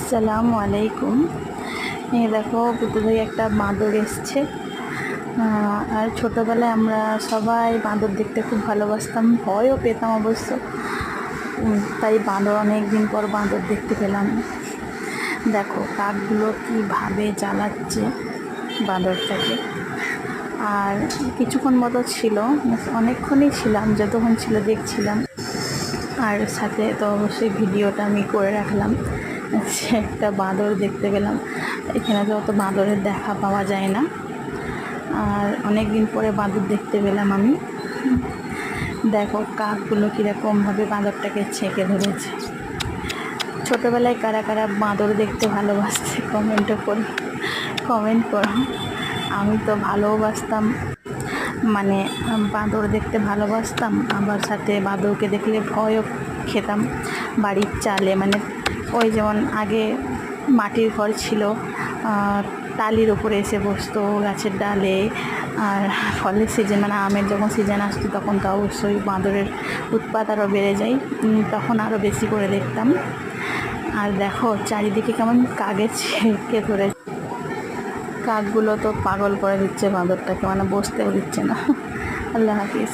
আসসালামু আলাইকুম। এই দেখো পুতুল থেকে একটা বাঁদর এসছে। আর ছোটোবেলায় আমরা সবাই বাঁদর দেখতে খুব ভালোবাসতাম, ভয়ও পেতাম অবশ্য। তাই বাঁদর অনেক দিন পর বাঁদর দেখতে পেলাম। দেখো কাকগুলো কীভাবে জ্বালাচ্ছে বাঁদরটাকে। আর কিছুক্ষণ মতো ছিল, অনেকক্ষণই ছিলাম, যতক্ষণ ছিল দেখছিলাম। আর সাথে তো অবশ্যই ভিডিওটা আমি করে রাখলাম যে একটা বাঁদর দেখতে পেলাম। এখানে তো অত বাঁদরের দেখা পাওয়া যায় না, আর অনেক দিন পরে বাঁদর দেখতে পেলাম আমি। দেখো কাকগুলো কীরকমভাবে বাঁদরটাকে ছেঁকে ধরেছে। ছোটোবেলায় কারা কারা বাঁদর দেখতে ভালোবাসছে কমেন্ট করো। আমি তো ভালোবাসতাম, মানে বাঁদর দেখতে ভালোবাসতাম, আবার সাথে বাঁদরকে দেখলে ভয়ও খেতাম। বাড়ির চালে, মানে ওই যেমন আগে মাটির ঘর ছিল, টালির ওপরে এসে বসতো গাছের ডালে। আর ফলের সিজন, মানে আমের যখন সিজন আসতো তখন তো অবশ্যই বাঁদরের উৎপাত আরও বেড়ে যায়, তখন আরও বেশি করে দেখতাম। আর দেখো চারিদিকে কেমন কাকের ছেঁকে ধরে। কাকগুলো তো পাগল করে দিচ্ছে বাঁদরটাকে, মানে বসতেও দিচ্ছে না। আল্লাহ হাফিজ।